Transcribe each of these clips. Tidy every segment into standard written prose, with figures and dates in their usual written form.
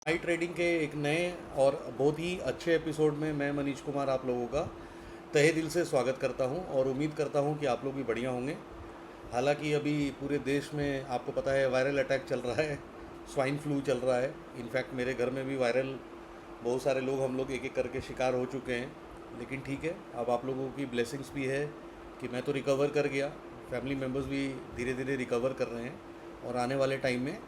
High trading के एक नए और बहुत ही अच्छे एपिसोड में मैं मनीष कुमार आप लोगों का तहे दिल से स्वागत करता हूं और उम्मीद करता हूं कि आप लोग भी बढ़िया होंगे। हालांकि अभी पूरे देश में आपको पता है वायरल अटैक चल रहा है, स्वाइन फ्लू चल रहा है। इनफैक्ट मेरे घर में भी वायरल बहुत सारे लोग हम लोग एक एक करके शिकार हो चुके हैं। लेकिन ठीक है, अब आप लोगों की ब्लेसिंग्स भी है कि मैं तो रिकवर कर गया, फैमिली मेम्बर्स भी धीरे धीरे रिकवर कर रहे हैं और आने वाले टाइम में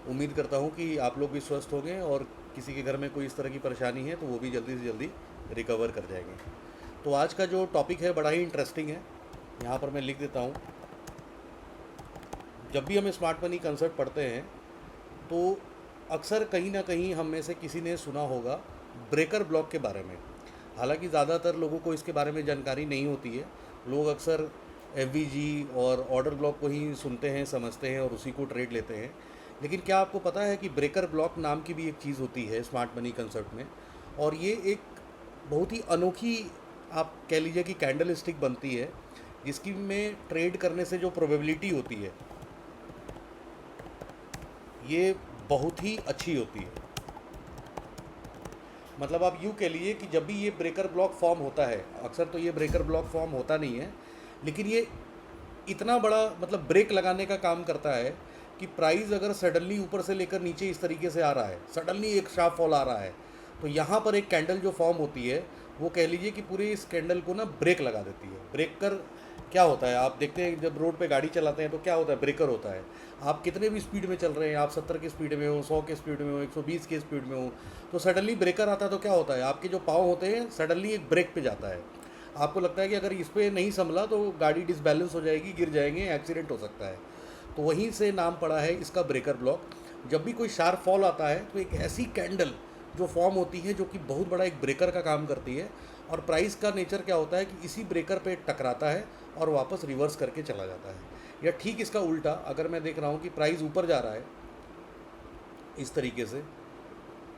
उम्मीद करता हूँ कि आप लोग भी स्वस्थ होंगे और किसी के घर में कोई इस तरह की परेशानी है तो वो भी जल्दी से जल्दी रिकवर कर जाएंगे। तो आज का जो टॉपिक है बड़ा ही इंटरेस्टिंग है। यहाँ पर मैं लिख देता हूँ। जब भी हम स्मार्ट मनी कंसेप्ट पढ़ते हैं तो अक्सर कहीं ना कहीं हम में से किसी ने सुना होगा ब्रेकर ब्लॉक के बारे में। हालांकि ज़्यादातर लोगों को इसके बारे में जानकारी नहीं होती है। लोग अक्सर एफ और ऑर्डर ब्लॉक को ही सुनते हैं, समझते हैं और उसी को ट्रेड लेते हैं। लेकिन क्या आपको पता है कि ब्रेकर ब्लॉक नाम की भी एक चीज़ होती है स्मार्ट मनी कंसेप्ट में। और ये एक बहुत ही अनोखी, आप कह लीजिए कि कैंडल स्टिक बनती है जिसकी में ट्रेड करने से जो प्रोबेबिलिटी होती है ये बहुत ही अच्छी होती है। मतलब आप यूँ कह लीजिए कि जब भी ये ब्रेकर ब्लॉक फॉर्म होता है, अक्सर तो ये ब्रेकर ब्लॉक फॉर्म होता नहीं है, लेकिन ये इतना बड़ा मतलब ब्रेक लगाने का काम करता है कि प्राइस अगर सडनली ऊपर से लेकर नीचे इस तरीके से आ रहा है, सडनली एक शार्प फॉल आ रहा है, तो यहाँ पर एक कैंडल जो फॉर्म होती है वो कह लीजिए कि पूरे इस कैंडल को ना ब्रेक लगा देती है। ब्रेकर क्या होता है, आप देखते हैं जब रोड पे गाड़ी चलाते हैं तो क्या होता है, ब्रेकर होता है। आप कितने भी स्पीड में चल रहे हैं, आप 70 की स्पीड में हो, 100 के स्पीड में हो, 120 की स्पीड में हो, तो सडनली ब्रेकर आता है तो क्या होता है, आपके जो पाँव होते हैं सडनली एक ब्रेक पे जाता है। आपको लगता है कि अगर इस पर नहीं संभला तो गाड़ी डिसबैलेंस हो जाएगी, गिर जाएंगे, एक्सीडेंट हो सकता है। तो वहीं से नाम पड़ा है इसका ब्रेकर ब्लॉक। जब भी कोई शार्प फॉल आता है तो एक ऐसी कैंडल जो फॉर्म होती है जो कि बहुत बड़ा एक ब्रेकर का काम करती है। और प्राइस का नेचर क्या होता है कि इसी ब्रेकर पे टकराता है और वापस रिवर्स करके चला जाता है। या ठीक इसका उल्टा, अगर मैं देख रहा हूँ कि प्राइस ऊपर जा रहा है इस तरीके से,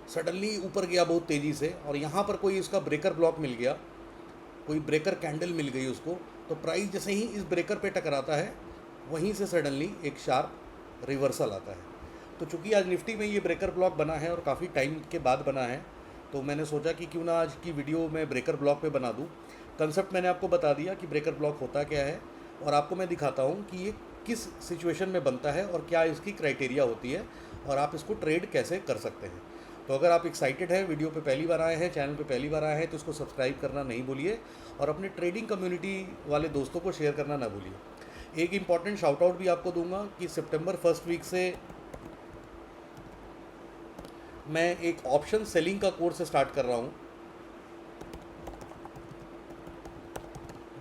सडनली ऊपर गया बहुत तेज़ी से और यहाँ पर कोई इसका ब्रेकर ब्लॉक मिल गया, कोई ब्रेकर कैंडल मिल गई उसको, तो प्राइस जैसे ही इस ब्रेकर पे टकराता है वहीं से सडनली एक शार्प रिवर्सल आता है। तो चूंकि आज निफ्टी में ये ब्रेकर ब्लॉक बना है और काफ़ी टाइम के बाद बना है, तो मैंने सोचा कि क्यों ना आज की वीडियो में ब्रेकर ब्लॉक पे बना दूं। कंसेप्ट मैंने आपको बता दिया कि ब्रेकर ब्लॉक होता क्या है और आपको मैं दिखाता हूं कि ये किस सिचुएशन में बनता है और क्या इसकी क्राइटेरिया होती है और आप इसको ट्रेड कैसे कर सकते हैं। तो अगर आप एक्साइटेड हैं, वीडियो पे पहली बार आए हैं, चैनल पे पहली बार आए हैं, तो इसको सब्सक्राइब करना नहीं भूलिए और अपने ट्रेडिंग कम्युनिटी वाले दोस्तों को शेयर करना ना भूलिए। एक इम्पॉर्टेंट शाउट आउट भी आपको दूंगा कि सितंबर फर्स्ट वीक से मैं एक ऑप्शन सेलिंग का कोर्स स्टार्ट कर रहा हूँ,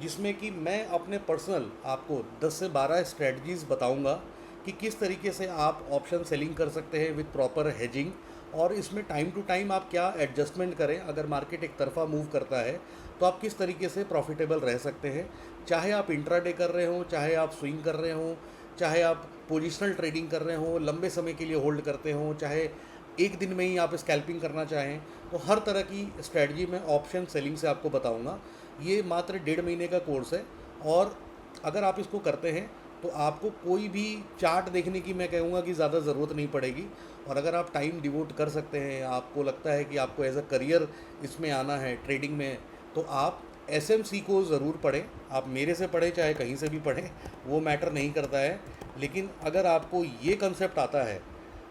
जिसमें कि मैं अपने पर्सनल आपको 10 से 12 स्ट्रेटजीज़ बताऊंगा कि किस तरीके से आप ऑप्शन सेलिंग कर सकते हैं विद प्रॉपर हेजिंग। और इसमें टाइम टू टाइम आप क्या एडजस्टमेंट करें, अगर मार्केट एक तरफा मूव करता है तो आप किस तरीके से प्रॉफिटेबल रह सकते हैं। चाहे आप इंट्राडे कर रहे हों, चाहे आप स्विंग कर रहे हों, चाहे आप पोजिशनल ट्रेडिंग कर रहे हों, लंबे समय के लिए होल्ड करते हों, चाहे एक दिन में ही आप स्कैल्पिंग करना चाहें, तो हर तरह की स्ट्रेटजी मैं ऑप्शन सेलिंग से आपको बताऊंगा। ये मात्र 1.5 महीने का कोर्स है और अगर आप इसको करते हैं तो आपको कोई भी चार्ट देखने की मैं कहूँगा कि ज़्यादा ज़रूरत नहीं पड़ेगी। और अगर आप टाइम डिवोट कर सकते हैं, आपको लगता है कि आपको एज अ करियर इसमें आना है ट्रेडिंग में, तो आप एसएमसी को ज़रूर पढ़ें। आप मेरे से पढ़ें चाहे कहीं से भी पढ़ें, वो मैटर नहीं करता है। लेकिन अगर आपको ये कंसेप्ट आता है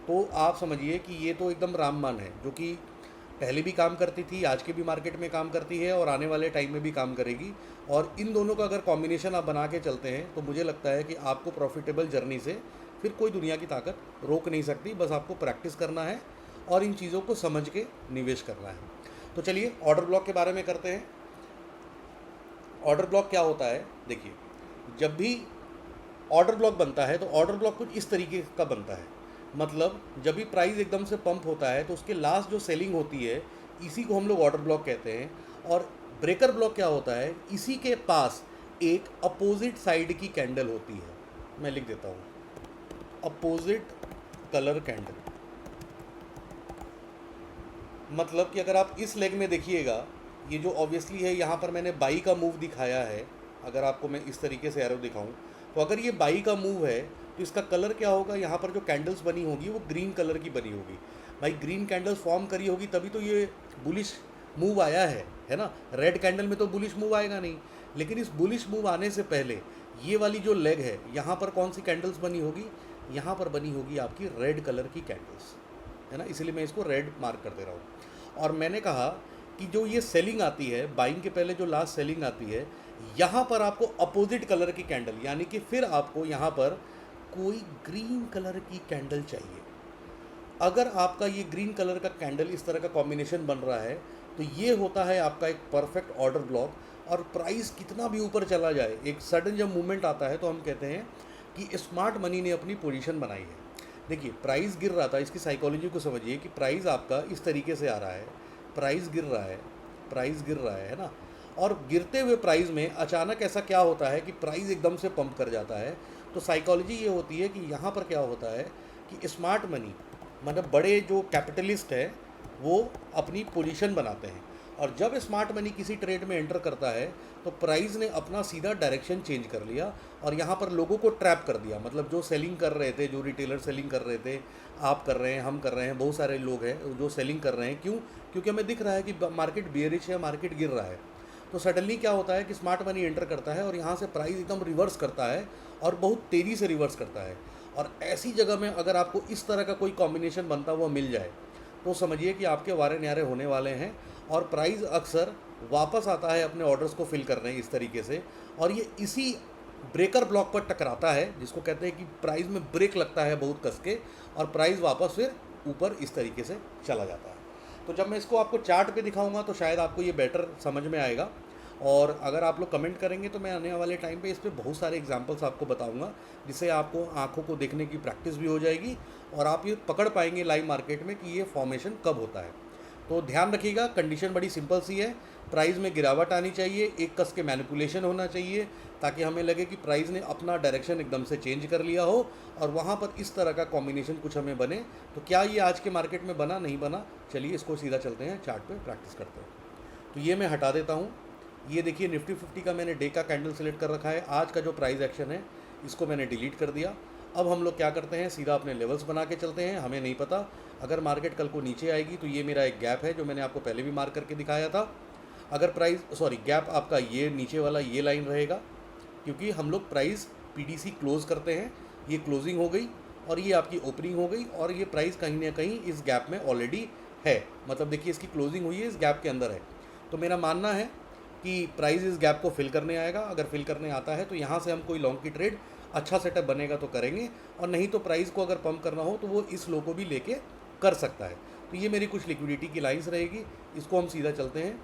तो आप समझिए कि ये तो एकदम रामबाण है, जो कि पहले भी काम करती थी, आज के भी मार्केट में काम करती है और आने वाले टाइम में भी काम करेगी। और इन दोनों का अगर कॉम्बिनेशन आप बना के चलते हैं तो मुझे लगता है कि आपको प्रॉफिटेबल जर्नी से फिर कोई दुनिया की ताकत रोक नहीं सकती। बस आपको प्रैक्टिस करना है और इन चीज़ों को समझ के निवेश करना है। तो चलिए ऑर्डर ब्लॉक के बारे में करते हैं। ऑर्डर ब्लॉक क्या होता है, देखिए, जब भी ऑर्डर ब्लॉक बनता है तो ऑर्डर ब्लॉक कुछ इस तरीके का बनता है। मतलब जब भी प्राइस एकदम से पंप होता है तो उसके लास्ट जो सेलिंग होती है, इसी को हम लोग ऑर्डर ब्लॉक कहते हैं। और ब्रेकर ब्लॉक क्या होता है, इसी के पास एक अपोजिट साइड की कैंडल होती है। मैं लिख देता हूँ, अपोजिट कलर कैंडल। मतलब कि अगर आप इस लेग में देखिएगा, ये जो ऑब्वियसली है, यहाँ पर मैंने बाई का मूव दिखाया है। अगर आपको मैं इस तरीके से एरो दिखाऊं तो अगर ये बाई का मूव है तो इसका कलर क्या होगा, यहाँ पर जो कैंडल्स बनी होगी वो ग्रीन कलर की बनी होगी। भाई ग्रीन कैंडल्स फॉर्म करी होगी तभी तो ये बुलिश मूव आया है ना। रेड कैंडल में तो बुलिश मूव आएगा नहीं। लेकिन इस बुलिश मूव आने से पहले ये वाली जो लेग है, यहाँ पर कौन सी कैंडल्स बनी होगी, यहाँ पर बनी होगी आपकी रेड कलर की कैंडल्स, है ना। इसीलिए मैं इसको रेड मार्क कर दे रहा हूँ। और मैंने कहा कि जो ये सेलिंग आती है, बाइंग के पहले जो लास्ट सेलिंग आती है, यहाँ पर आपको अपोजिट कलर की कैंडल, यानी कि फिर आपको यहाँ पर कोई ग्रीन कलर की कैंडल चाहिए। अगर आपका ये ग्रीन कलर का कैंडल इस तरह का कॉम्बिनेशन बन रहा है तो ये होता है आपका एक परफेक्ट ऑर्डर ब्लॉक। और प्राइस कितना भी ऊपर चला जाए, एक सडन जब मूवमेंट आता है तो हम कहते हैं कि स्मार्ट मनी ने अपनी पोजीशन बनाई है। देखिए प्राइस गिर रहा था, इसकी साइकोलॉजी को समझिए कि प्राइस आपका इस तरीके से आ रहा है, प्राइस गिर रहा है, प्राइस गिर रहा है ना। और गिरते हुए प्राइस में अचानक ऐसा क्या होता है कि प्राइस एकदम से पंप कर जाता है। तो साइकोलॉजी ये होती है कि यहाँ पर क्या होता है कि स्मार्ट मनी, मतलब बड़े जो कैपिटलिस्ट है वो अपनी पोजीशन बनाते हैं। और जब स्मार्ट मनी किसी ट्रेड में एंटर करता है तो प्राइस ने अपना सीधा डायरेक्शन चेंज कर लिया और यहाँ पर लोगों को ट्रैप कर दिया। मतलब जो सेलिंग कर रहे थे, जो रिटेलर सेलिंग कर रहे थे, आप कर रहे हैं, हम कर रहे हैं, बहुत सारे लोग हैं जो सेलिंग कर रहे हैं। क्यों? क्योंकि हमें दिख रहा है कि मार्केट बियरिश है, मार्केट गिर रहा है। तो सडनली क्या होता है कि स्मार्ट मनी एंटर करता है और यहाँ से प्राइस एकदम रिवर्स करता है और बहुत तेज़ी से रिवर्स करता है। और ऐसी जगह में अगर आपको इस तरह का कोई कॉम्बिनेशन बनता हुआ मिल जाए तो समझिए कि आपके वारे न्यारे होने वाले हैं। और प्राइस अक्सर वापस आता है अपने ऑर्डर्स को फिल करने इस तरीके से, और ये इसी ब्रेकर ब्लॉक पर टकराता है जिसको कहते हैं कि प्राइस में ब्रेक लगता है बहुत कस के, और प्राइस वापस फिर ऊपर इस तरीके से चला जाता है। तो जब मैं इसको आपको चार्ट पे दिखाऊंगा तो शायद आपको ये बेटर समझ में आएगा। और अगर आप लोग कमेंट करेंगे तो मैं आने वाले टाइम पे इस पर बहुत सारे एग्जांपल्स आपको बताऊंगा, जिससे आपको आंखों को देखने की प्रैक्टिस भी हो जाएगी और आप ये पकड़ पाएंगे लाइव मार्केट में कि ये फॉर्मेशन कब होता है। तो ध्यान रखिएगा, कंडीशन बड़ी सिंपल सी है, प्राइस में गिरावट आनी चाहिए, एक कस के मैनिपुलेशन होना चाहिए ताकि हमें लगे कि प्राइस ने अपना डायरेक्शन एकदम से चेंज कर लिया हो और वहाँ पर इस तरह का कॉम्बिनेशन कुछ हमें बने। तो क्या ये आज के मार्केट में बना, नहीं बना, चलिए इसको सीधा चलते हैं चार्ट पे प्रैक्टिस करते हैं। तो ये मैं हटा देता हूँ। ये देखिए निफ्टी 50 का मैंने डे का कैंडल सेलेक्ट कर रखा है, आज का जो प्राइस एक्शन है इसको मैंने डिलीट कर दिया। अब हम लोग क्या करते हैं, सीधा अपने लेवल्स बना के चलते हैं। हमें नहीं पता अगर मार्केट कल को नीचे आएगी तो ये मेरा एक गैप है जो मैंने आपको पहले भी मार्क करके दिखाया था। अगर गैप आपका ये नीचे वाला ये लाइन रहेगा, क्योंकि हम लोग प्राइस पीडीसी क्लोज करते हैं, ये क्लोजिंग हो गई और ये आपकी ओपनिंग हो गई और ये प्राइस कहीं ना कहीं इस गैप में ऑलरेडी है। मतलब देखिए इसकी क्लोजिंग हुई है, इस गैप के अंदर है। तो मेरा मानना है कि प्राइस इस गैप को फिल करने आएगा। अगर फिल करने आता है तो यहाँ से हम कोई लॉन्ग की ट्रेड अच्छा सेटअप बनेगा तो करेंगे, और नहीं तो प्राइस को अगर पंप करना हो तो वो इस लो को भी लेके कर सकता है। तो ये मेरी कुछ लिक्विडिटी की लाइंस रहेगी। इसको हम सीधा चलते हैं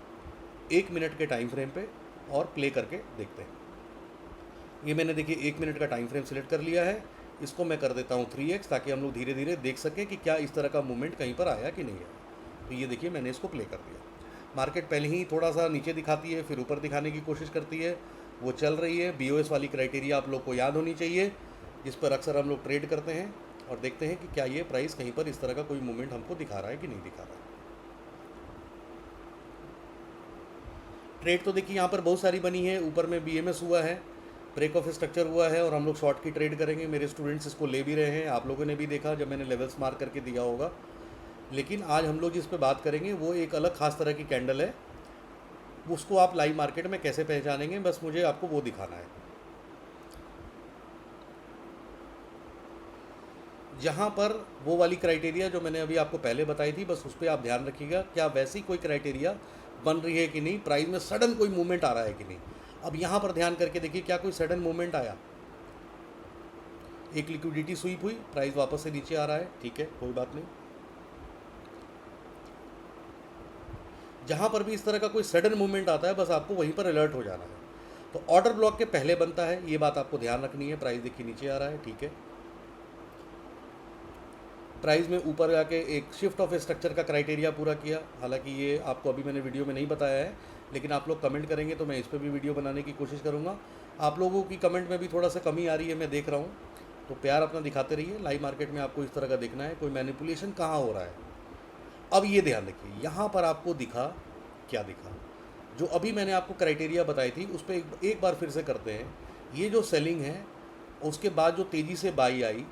1 मिनट के टाइम फ्रेम पे और प्ले करके देखते हैं। ये मैंने देखिए 1 मिनट का टाइम फ्रेम सेलेक्ट कर लिया है। इसको मैं कर देता हूँ 3x ताकि हम लोग धीरे धीरे देख सकें कि क्या इस तरह का मूवमेंट कहीं पर आया कि नहीं आया। तो ये देखिए मैंने इसको प्ले कर दिया। मार्केट पहले ही थोड़ा सा नीचे दिखाती है, फिर ऊपर दिखाने की कोशिश करती है, वो चल रही है। BOS वाली क्राइटेरिया आप लोग को याद होनी चाहिए, जिस पर अक्सर हम लोग ट्रेड करते हैं, और देखते हैं कि क्या ये प्राइस कहीं पर इस तरह का कोई मूवमेंट हमको दिखा रहा है कि नहीं दिखा रहा है। ट्रेड तो देखिए यहाँ पर बहुत सारी बनी है। ऊपर में BMS हुआ है, ब्रेक ऑफ स्ट्रक्चर हुआ है, और हम लोग शॉर्ट की ट्रेड करेंगे। मेरे स्टूडेंट्स इसको ले भी रहे हैं, आप लोगों ने भी देखा जब मैंने लेवल्स मार्क करके दिया होगा। लेकिन आज हम लोग जिस पे बात करेंगे वो एक अलग ख़ास तरह की कैंडल है। उसको आप लाइव मार्केट में कैसे पहचानेंगे, बस मुझे आपको वो दिखाना है। जहाँ पर वो वाली क्राइटेरिया जो मैंने अभी आपको पहले बताई थी, बस उस पर आप ध्यान रखिएगा क्या वैसी कोई क्राइटेरिया बन रही है कि नहीं, प्राइस में सडन कोई मूवमेंट आ रहा है कि नहीं। अब यहाँ पर ध्यान करके देखिए क्या कोई सडन मूवमेंट आया। एक लिक्विडिटी स्वीप हुई, प्राइस वापस से नीचे आ रहा है, ठीक है, कोई बात नहीं। जहाँ पर भी इस तरह का कोई सडन मूवमेंट आता है बस आपको वहीं पर अलर्ट हो जाना है। तो ऑर्डर ब्लॉक के पहले बनता है, ये बात आपको ध्यान रखनी है। प्राइस देखिए नीचे आ रहा है, ठीक है। प्राइस में ऊपर जाके एक शिफ्ट ऑफ स्ट्रक्चर का क्राइटेरिया पूरा किया। हालांकि ये आपको अभी मैंने वीडियो में नहीं बताया है, लेकिन आप लोग कमेंट करेंगे तो मैं इस पर भी वीडियो बनाने की कोशिश करूँगा। आप लोगों की कमेंट में भी थोड़ा सा कमी आ रही है, मैं देख रहा हूँ। तो प्यार अपना दिखाते रहिए। लाइव मार्केट में आपको इस तरह का देखना है, कोई मैनिपुलेशन कहाँ हो रहा है। अब ये ध्यान रखिए, यहाँ पर आपको दिखा क्या दिखा, जो अभी मैंने आपको क्राइटेरिया बताई थी उस पर एक बार फिर से करते हैं। ये जो सेलिंग है उसके बाद जो तेज़ी से बाई आई,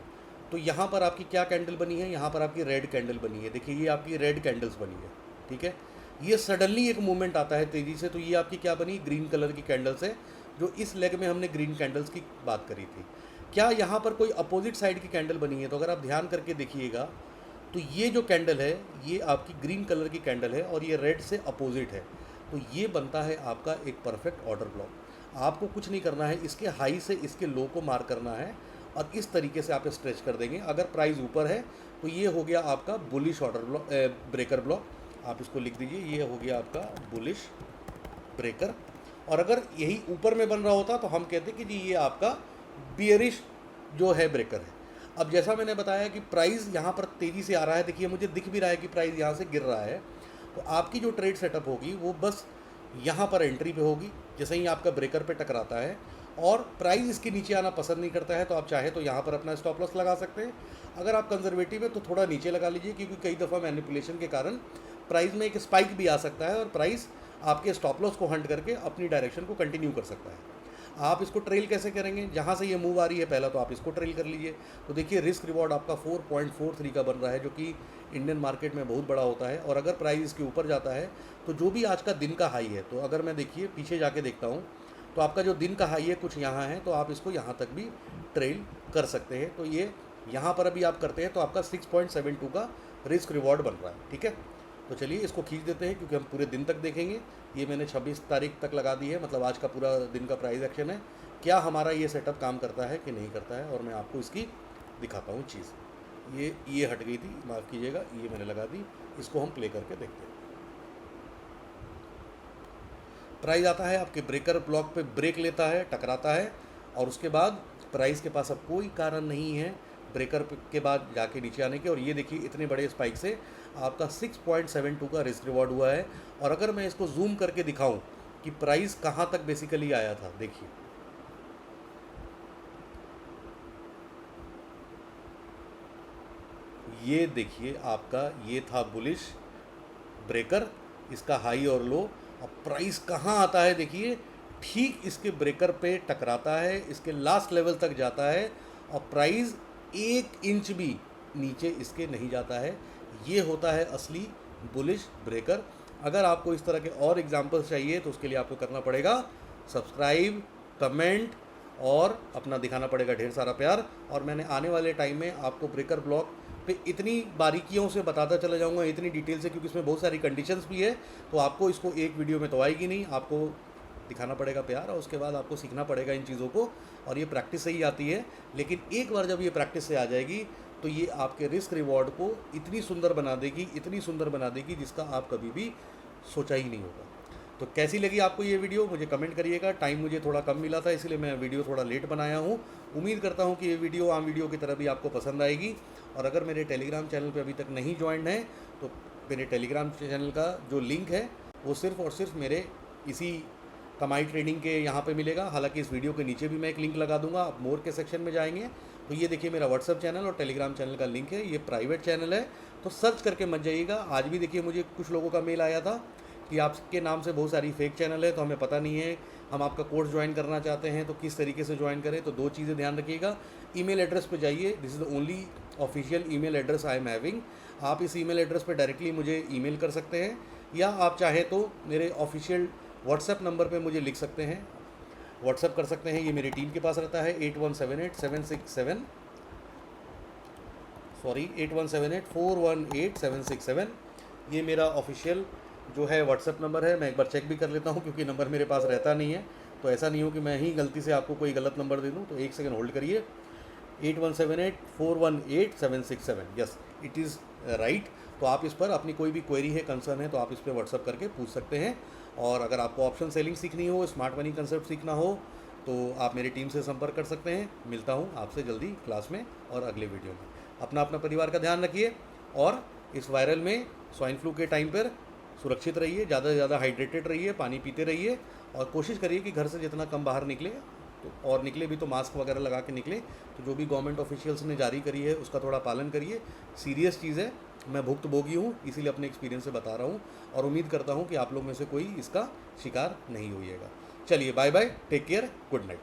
तो यहाँ पर आपकी क्या कैंडल बनी है, यहाँ पर आपकी रेड कैंडल बनी है। देखिए ये आपकी रेड कैंडल्स बनी है, ठीक है। ये सडनली एक मूवमेंट आता है तेज़ी से, तो ये आपकी क्या बनी, ग्रीन कलर की कैंडल्स है, जो इस लेग में हमने ग्रीन कैंडल्स की बात करी थी। क्या यहाँ पर कोई अपोजिट साइड की कैंडल बनी है? तो अगर आप ध्यान करके देखिएगा तो ये जो कैंडल है ये आपकी ग्रीन कलर की कैंडल है और ये रेड से अपोजिट है, तो ये बनता है आपका एक परफेक्ट ऑर्डर ब्लॉक। आपको कुछ नहीं करना है, इसके हाई से इसके लो को मार्क करना है और इस तरीके से आप स्ट्रेच कर देंगे। अगर प्राइस ऊपर है तो ये हो गया आपका bullish order block, breaker block. आप इसको लिख दीजिए, ये हो गया आपका बुलिश ब्रेकर। और अगर यही ऊपर में बन रहा होता तो हम कहते कि जी ये आपका बियरिश जो है ब्रेकर है। अब जैसा मैंने बताया कि प्राइस यहाँ पर तेज़ी से आ रहा है, देखिए मुझे दिख भी रहा है कि प्राइस यहाँ से गिर रहा है, तो आपकी जो ट्रेड सेटअप होगी वो बस यहाँ पर एंट्री पे होगी, जैसे ही आपका ब्रेकर पे टकराता है और प्राइस इसके नीचे आना पसंद नहीं करता है, तो आप चाहे तो यहाँ पर अपना स्टॉप लॉस लगा सकते हैं। अगर आप कंजर्वेटिव है तो थोड़ा नीचे लगा लीजिए, क्योंकि कई दफ़ा मैनिपुलेशन के कारण प्राइस में एक स्पाइक भी आ सकता है और प्राइस आपके स्टॉप लॉस को हंट करके अपनी डायरेक्शन को कंटिन्यू कर सकता है। आप इसको ट्रेल कैसे करेंगे? जहाँ से ये मूव आ रही है पहला तो आप इसको ट्रेल कर लीजिए। तो देखिए रिस्क रिवॉर्ड आपका 4.43 का बन रहा है, जो कि इंडियन मार्केट में बहुत बड़ा होता है। और अगर प्राइस इसके ऊपर जाता है तो जो भी आज का दिन का हाई है, तो अगर मैं देखिए पीछे जाके देखता हूँ तो आपका जो दिन का हाई है कुछ यहाँ है, तो आप इसको यहाँ तक भी ट्रेल कर सकते हैं। तो ये यहाँ पर अभी आप करते हैं तो आपका 6.72 का रिस्क रिवॉर्ड बन रहा है, ठीक है। तो चलिए इसको खींच देते हैं, क्योंकि हम पूरे दिन तक देखेंगे। ये मैंने 26 तारीख तक लगा दी है, मतलब आज का पूरा दिन का प्राइस एक्शन है। क्या हमारा ये सेटअप काम करता है कि नहीं करता है, और मैं आपको इसकी दिखाता हूँ चीज़। ये हट गई थी, माफ़ कीजिएगा, ये मैंने लगा दी। इसको हम प्ले करके देखते हैं। प्राइस आता है आपके ब्रेकर ब्लॉक पे, ब्रेक लेता है, टकराता है, और उसके बाद प्राइस के पास अब कोई कारण नहीं है ब्रेकर के बाद जाके नीचे आने के। और ये देखिए इतने बड़े स्पाइक से आपका 6.72 का रिस्क रिवॉर्ड हुआ है। और अगर मैं इसको जूम करके दिखाऊं कि प्राइस कहाँ तक बेसिकली आया था, देखिए ये देखिए आपका ये था बुलिश ब्रेकर, इसका हाई और लो। अब प्राइस कहाँ आता है, देखिए ठीक इसके ब्रेकर पे टकराता है, इसके लास्ट लेवल तक जाता है और प्राइस 1 इंच भी नीचे इसके नहीं जाता है। ये होता है असली बुलिश ब्रेकर। अगर आपको इस तरह के और एग्जांपल्स चाहिए तो उसके लिए आपको करना पड़ेगा सब्सक्राइब, कमेंट और अपना दिखाना पड़ेगा ढेर सारा प्यार। और मैंने आने वाले टाइम में आपको ब्रेकर ब्लॉक पे इतनी बारीकियों से बताता चला जाऊंगा, इतनी डिटेल से, क्योंकि इसमें बहुत सारी कंडीशंस भी है। तो आपको इसको एक वीडियो में तो आएगी नहीं, आपको दिखाना पड़ेगा प्यार और उसके बाद आपको सीखना पड़ेगा इन चीज़ों को। और ये प्रैक्टिस से ही आती है, लेकिन एक बार जब ये प्रैक्टिस से आ जाएगी तो ये आपके रिस्क रिवॉर्ड को इतनी सुंदर बना देगी, इतनी सुंदर बना देगी, जिसका आप कभी भी सोचा ही नहीं होगा। तो कैसी लगी आपको ये वीडियो मुझे कमेंट करिएगा। टाइम मुझे थोड़ा कम मिला था, इसलिए मैं वीडियो थोड़ा लेट बनाया हूँ। उम्मीद करता हूँ कि ये वीडियो आम वीडियो की तरह भी आपको पसंद आएगी। और अगर मेरे टेलीग्राम चैनल पे अभी तक नहीं ज्वाइंड है तो मेरे टेलीग्राम चैनल का जो लिंक है वो सिर्फ़ और सिर्फ मेरे इसी कमाई ट्रेडिंग के यहाँ पे मिलेगा। हालांकि इस वीडियो के नीचे भी मैं एक लिंक लगा दूंगा, आप मोर के सेक्शन में जाएंगे तो ये देखिए मेरा व्हाट्सअप चैनल और टेलीग्राम चैनल का लिंक है। ये प्राइवेट चैनल है तो सर्च करके मत जाइएगा। आज भी देखिए मुझे कुछ लोगों का मेल आया था कि आपके नाम से बहुत सारी फेक चैनल है, तो हमें पता नहीं है, हम आपका कोर्स ज्वाइन करना चाहते हैं तो किस तरीके से ज्वाइन करें। तो 2 चीज़ें ध्यान रखिएगा। ईमेल एड्रेस पे जाइए, this is the only official email address I am having. आप इस ईमेल एड्रेस पे डायरेक्टली मुझे ईमेल कर सकते हैं, या आप चाहे तो मेरे ऑफिशियल व्हाट्सएप नंबर पे मुझे लिख सकते हैं, व्हाट्सएप कर सकते हैं। ये मेरी टीम के पास रहता है 8178 ये मेरा ऑफिशियल जो है व्हाट्सएप नंबर है। मैं एक बार चेक भी कर लेता हूँ, क्योंकि नंबर मेरे पास रहता नहीं है, तो ऐसा नहीं हो कि मैं ही गलती से आपको कोई गलत नंबर दे दूँ। तो 1 सेकंड होल्ड करिए। 8178418767, यस इट इज़ राइट। तो आप इस पर अपनी कोई भी क्वेरी है, कंसर्न है, तो आप इस पर व्हाट्सअप करके पूछ सकते हैं। और अगर आपको ऑप्शन सेलिंग सीखनी हो, स्मार्ट मनी कंसेप्ट सीखना हो, तो आप मेरी टीम से संपर्क कर सकते हैं। मिलता हूँ आपसे जल्दी क्लास में और अगले वीडियो में। अपना परिवार का ध्यान रखिए और इस वायरल में स्वाइन फ्लू के टाइम पर सुरक्षित रहिए, ज़्यादा से ज़्यादा हाइड्रेटेड रहिए, पानी पीते रहिए और कोशिश करिए कि घर से जितना कम बाहर निकले, तो और निकले भी तो मास्क वगैरह लगा के निकले। तो जो भी गवर्नमेंट ऑफिशियल्स ने जारी करी है उसका थोड़ा पालन करिए। सीरियस चीज़ है, मैं भुक्तभोगी हूँ, इसीलिए अपने एक्सपीरियंस से बता रहा हूँ और उम्मीद करता हूँ कि आप लोग में से कोई इसका शिकार नहीं होइएगा। चलिए bye bye, take care, good night.